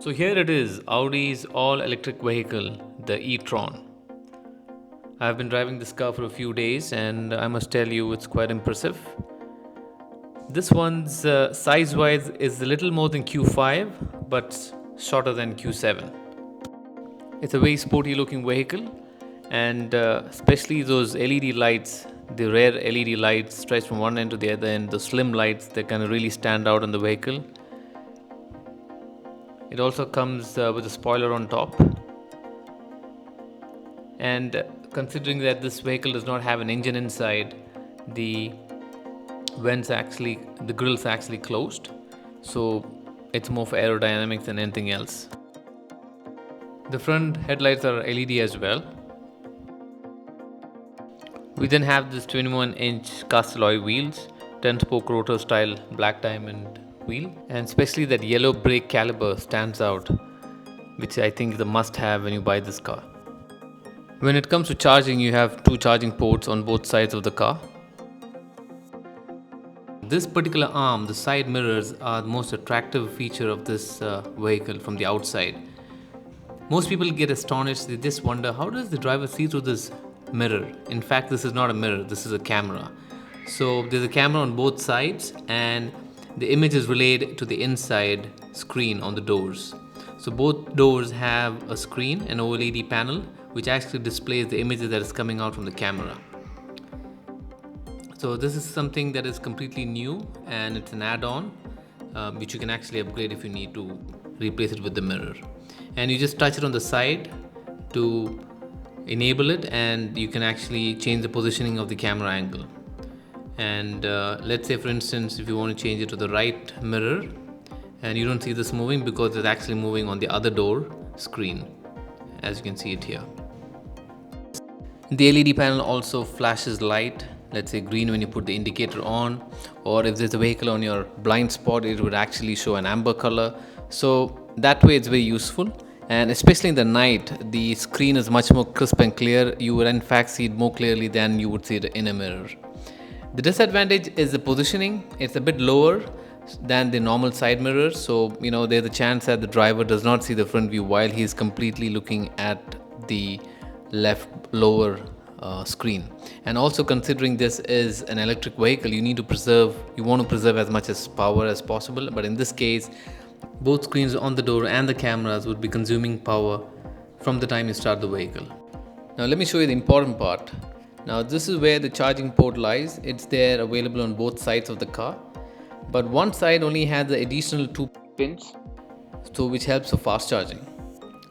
So here it is, Audi's all-electric vehicle, the e-tron. I've been driving this car for a few days and I must tell you it's quite impressive. This one's size-wise is a little more than Q5 but shorter than Q7. It's a very sporty looking vehicle and especially those LED lights, the rare LED lights stretched from one end to the other end, the slim lights that kind of really stand out on the vehicle. It also comes with a spoiler on top. And considering that this vehicle does not have an engine inside, the grill's actually closed, so it's more for aerodynamics than anything else. The front headlights are LED as well. We then have this 21-inch cast alloy wheels, 10-spoke rotor style black diamond wheel, and especially that yellow brake caliper stands out, which I think is a must-have when you buy this car. When it comes to charging, you have two charging ports on both sides of the car. This particular arm, the side mirrors, are the most attractive feature of this vehicle from the outside. Most people get astonished, they just wonder, how does the driver see through this mirror? In fact, this is not a mirror, this is a camera. So there's a camera on both sides and the image is relayed to the inside screen on the doors. So both doors have a screen, an OLED panel, which actually displays the images that is coming out from the camera. So this is something that is completely new and it's an add-on which you can actually upgrade if you need to replace it with the mirror. And you just touch it on the side to enable it and you can actually change the positioning of the camera angle. And let's say for instance if you want to change it to the right mirror and you don't see this moving because it's actually moving on the other door screen, as you can see it here. The LED panel also flashes light, let's say green when you put the indicator on, or if there's a vehicle on your blind spot it would actually show an amber color. So that way it's very useful, and especially in the night the screen is much more crisp and clear. You would in fact see it more clearly than you would see it in a mirror. The disadvantage is the positioning. It's a bit lower than the normal side mirrors, so there's a chance that the driver does not see the front view while he is completely looking at the left lower screen. And also considering this is an electric vehicle, you want to preserve as much as power as possible, but in this case both screens on the door and the cameras would be consuming power from the time you start the vehicle. Now let me show you the important part. Now this is where the charging port lies. It's there available on both sides of the car, but one side only has the additional 2 pins, so which helps for fast charging.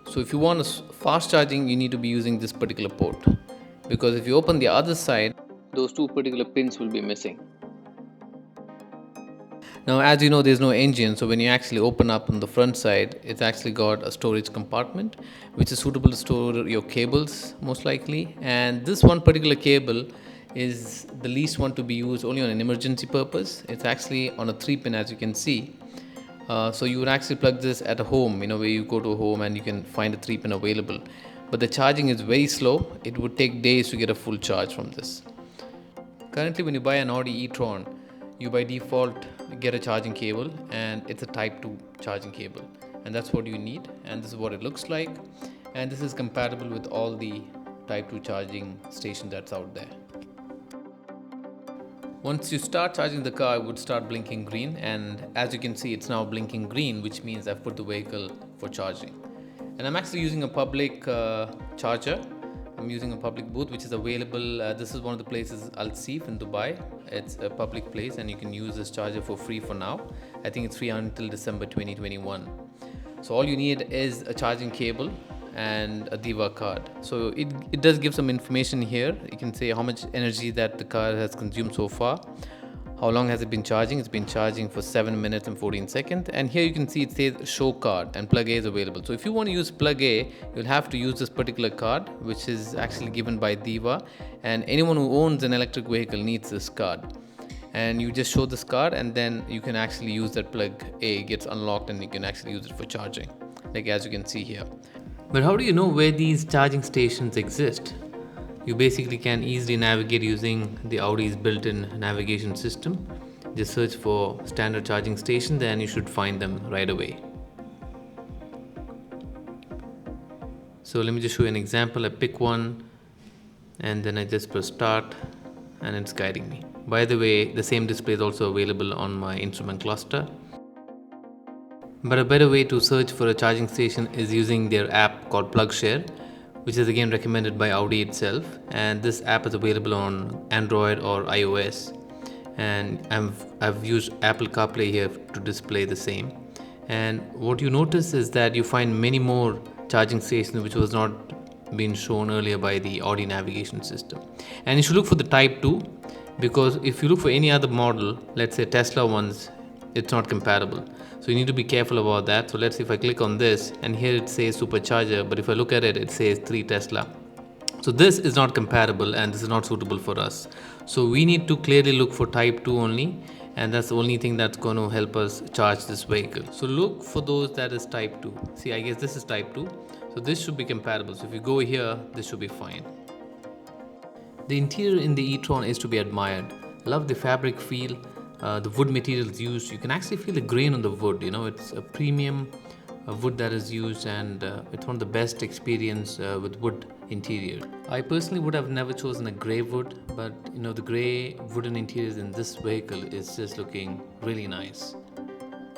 So if you want fast charging, you need to be using this particular port, because if you open the other side, those 2 particular pins will be missing. Now as you know, there's no engine, so when you actually open up on the front side, it's actually got a storage compartment which is suitable to store your cables most likely, and this one particular cable is the least one to be used only on an emergency purpose. It's actually on a 3-pin, as you can see. So you would actually plug this at a home, where you go to a home and you can find a 3-pin available, but the charging is very slow. It would take days to get a full charge from this. Currently when you buy an Audi e-tron, you by default get a charging cable, and it's a type 2 charging cable, and that's what you need, and this is what it looks like, and this is compatible with all the type 2 charging stations that's out there. Once you start charging the car, it would start blinking green, and as you can see it's now blinking green, which means I've put the vehicle for charging. And I'm actually using a public charger. I'm using a public booth which is available. This is one of the places, Al Seef in Dubai. It's a public place and you can use this charger for free for now. I think it's free until December 2021. So all you need is a charging cable and a Diva card. So it does give some information here. You can say how much energy that the car has consumed so far. How long has it been charging? It's been charging for 7 minutes and 14 seconds. And here you can see it says show card and plug A is available. So if you want to use plug A, you'll have to use this particular card, which is actually given by Diva. And anyone who owns an electric vehicle needs this card. And you just show this card and then you can actually use that plug A. It gets unlocked and you can actually use it for charging, like as you can see here. But how do you know where these charging stations exist? You basically can easily navigate using the Audi's built-in navigation system. Just search for standard charging stations and you should find them right away. So let me just show you an example. I pick one and then I just press start and it's guiding me. By the way, the same display is also available on my instrument cluster. But a better way to search for a charging station is using their app called PlugShare, which is again recommended by Audi itself. And this app is available on Android or iOS. And I've used Apple CarPlay here to display the same. And what you notice is that you find many more charging stations which was not been shown earlier by the Audi navigation system. And you should look for the Type 2, because if you look for any other model, let's say Tesla ones, it's not compatible. So you need to be careful about that. So let's see, if I click on this and here it says supercharger, but if I look at it, it says 3 Tesla. So this is not compatible and this is not suitable for us. So we need to clearly look for Type 2 only, and that's the only thing that's going to help us charge this vehicle. So look for those that is Type 2. See, I guess this is Type 2. So this should be compatible. So if you go here, this should be fine. The interior in the e-tron is to be admired. Love the fabric feel, the wood materials used. You can actually feel the grain on the wood. You know, it's a premium wood that is used, and it's one of the best experience with wood interior. I personally would have never chosen a grey wood, but you know, the grey wooden interiors in this vehicle is just looking really nice.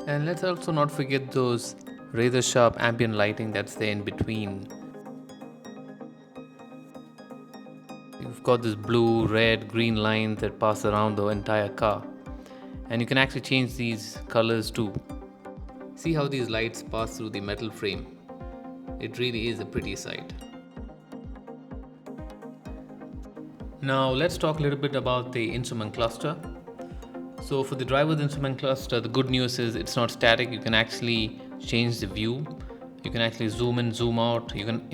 And let's also not forget those razor sharp ambient lighting that's there in between. You've got this blue, red, green lines that pass around the entire car, and you can actually change these colors too. See how these lights pass through the metal frame. It really is a pretty sight. Now let's talk a little bit about the instrument cluster. So for the driver's instrument cluster, the good news is it's not static. You can actually change the view. You can actually zoom in, zoom out. You can,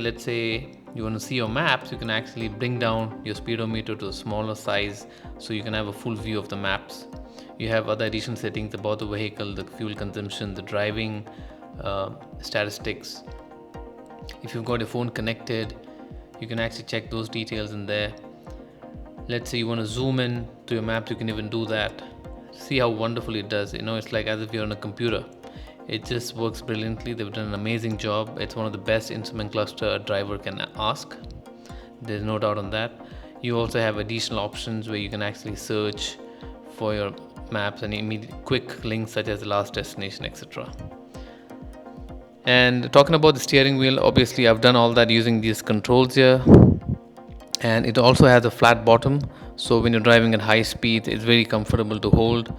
let's say you want to see your maps, you can actually bring down your speedometer to a smaller size so you can have a full view of the maps. You have other additional settings about the vehicle, the fuel consumption, the driving statistics. If you've got your phone connected, you can actually check those details in there. Let's say you want to zoom in to your maps, you can even do that. See how wonderful it does. You know, it's like as if you're on a computer. It just works brilliantly. They've done an amazing job. It's one of the best instrument cluster a driver can ask. There's no doubt on that. You also have additional options where you can actually search for your maps and immediate quick links such as the last destination, etc. And talking about the steering wheel, obviously I've done all that using these controls here. And it also has a flat bottom, so when you're driving at high speed, it's very comfortable to hold.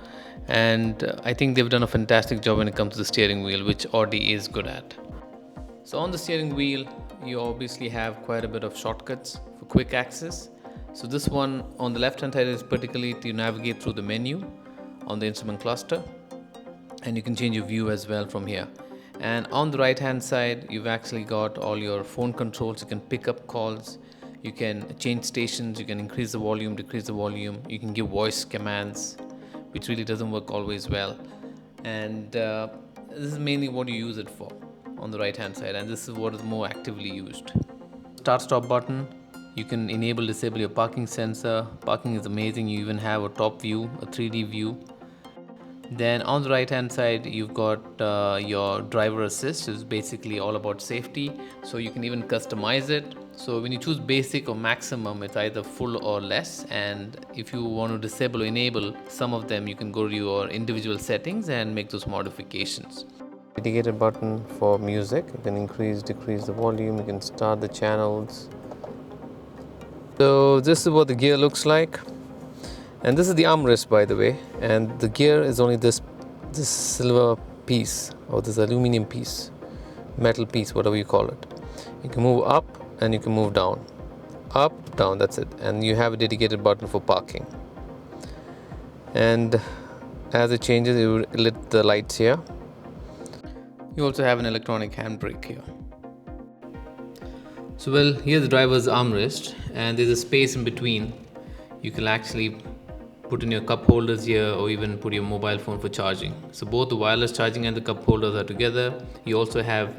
And I think they've done a fantastic job when it comes to the steering wheel, which Audi is good at. So on the steering wheel, you obviously have quite a bit of shortcuts for quick access. So this one on the left hand side is particularly to navigate through the menu on the instrument cluster, and you can change your view as well from here. And on the right hand side, you've actually got all your phone controls. You can pick up calls, you can change stations, you can increase the volume, decrease the volume, you can give voice commands, which really doesn't work always well. And this is mainly what you use it for on the right hand side, and this is what is more actively used. Start stop button, you can enable disable your parking sensor. Parking is amazing. You even have a top view, a 3D view. Then on the right hand side, you've got your driver assist, which is basically all about safety, so you can even customize it. So when you choose basic or maximum, it's either full or less, and if you want to disable or enable some of them, you can go to your individual settings and make those modifications. Dedicated button for music. You can increase, decrease the volume, you can start the channels. So this is what the gear looks like. And this is the armrest, by the way, and the gear is only this silver piece, or this aluminum piece, metal piece, whatever you call it. You can move up and you can move down. Up, down, that's it. And you have a dedicated button for parking. And as it changes, it will lit the lights here. You also have an electronic handbrake here. So well, here's the driver's armrest, and there's a space in between. You can actually put in your cup holders here, or even put your mobile phone for charging. So both the wireless charging and the cup holders are together. You also have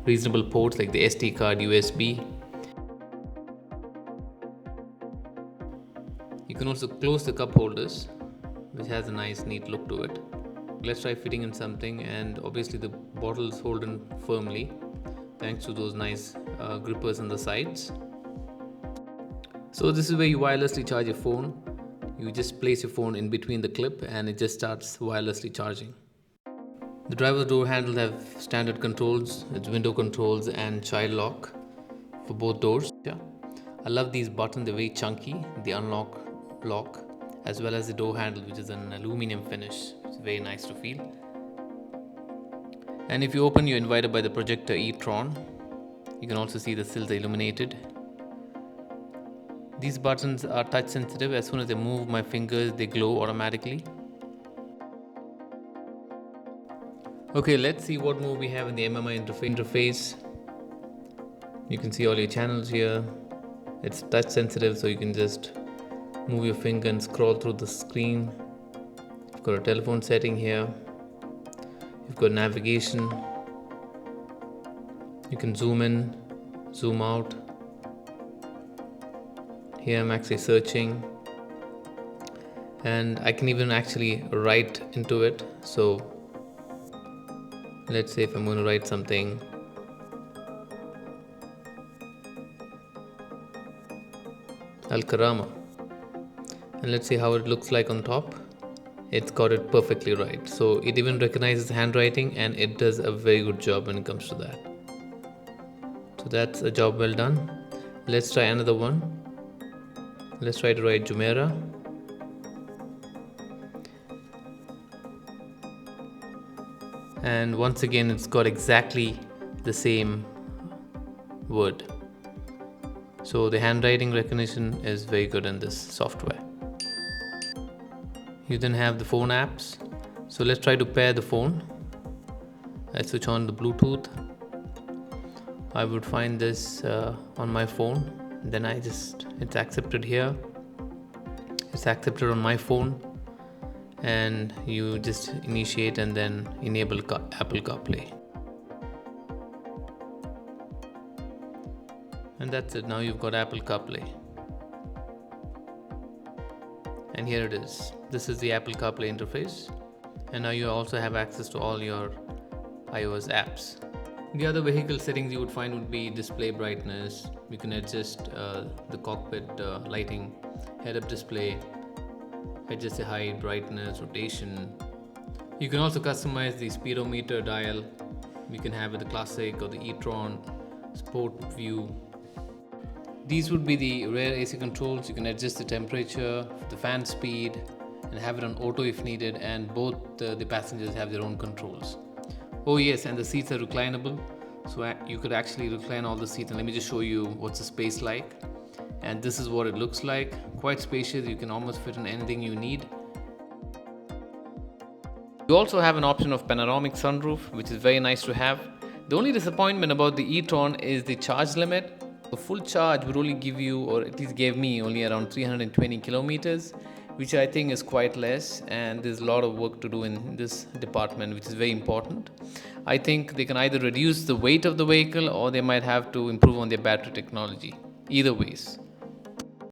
reasonable ports like the SD card, USB. You can also close the cup holders, which has a nice neat look to it. Let's try fitting in something, and obviously the bottle is holding firmly, thanks to those nice grippers on the sides. So this is where you wirelessly charge your phone. You just place your phone in between the clip and it just starts wirelessly charging. The driver's door handles have standard controls. It's window controls and child lock for both doors. Yeah, I love these buttons. They're very chunky. The unlock, lock, as well as the door handle, which is an aluminum finish. It's very nice to feel. And if you open, you're invited by the projector e-tron. You can also see the sills are illuminated. These buttons are touch sensitive. As soon as I move my fingers, they glow automatically. Okay, let's see what more we have in the MMI interface. You can see all your channels here. It's touch sensitive, so you can just move your finger and scroll through the screen. You've got a telephone setting here. You've got navigation. You can zoom in, zoom out. Here I'm actually searching, and I can even actually write into it. So let's say if I'm going to write something, Al Karama, and let's see how it looks like on top. It's got it perfectly right. So it even recognizes handwriting and it does a very good job when it comes to that. So that's a job well done. Let's try another one. Let's try to write Jumeirah. And once again, it's got exactly the same word. So the handwriting recognition is very good in this software. You then have the phone apps. So let's try to pair the phone. I switch on the Bluetooth. I would find this on my phone. Then it's accepted here. It's accepted on my phone. And you just initiate and then enable Apple CarPlay. And that's it. Now you've got Apple CarPlay. And here it is. This is the Apple CarPlay interface. And now you also have access to all your iOS apps. The other vehicle settings you would find would be display brightness. You can adjust the cockpit lighting, head-up display, adjust the height, brightness, rotation. You can also customize the speedometer dial. You can have it the classic or the e-tron, sport view. These would be the rear AC controls. You can adjust the temperature, the fan speed, and have it on auto if needed, and both the passengers have their own controls. Oh yes, and the seats are reclinable, so you could actually recline all the seats. And let me just show you what's the space like. And this is what it looks like. Quite spacious. You can almost fit in anything you need. You also have an option of panoramic sunroof, which is very nice to have. The only disappointment about the e-tron is the charge limit. A full charge would only give you, or at least gave me, only around 320 kilometers, which I think is quite less, and there's a lot of work to do in this department, which is very important. I think they can either reduce the weight of the vehicle or they might have to improve on their battery technology. Either ways.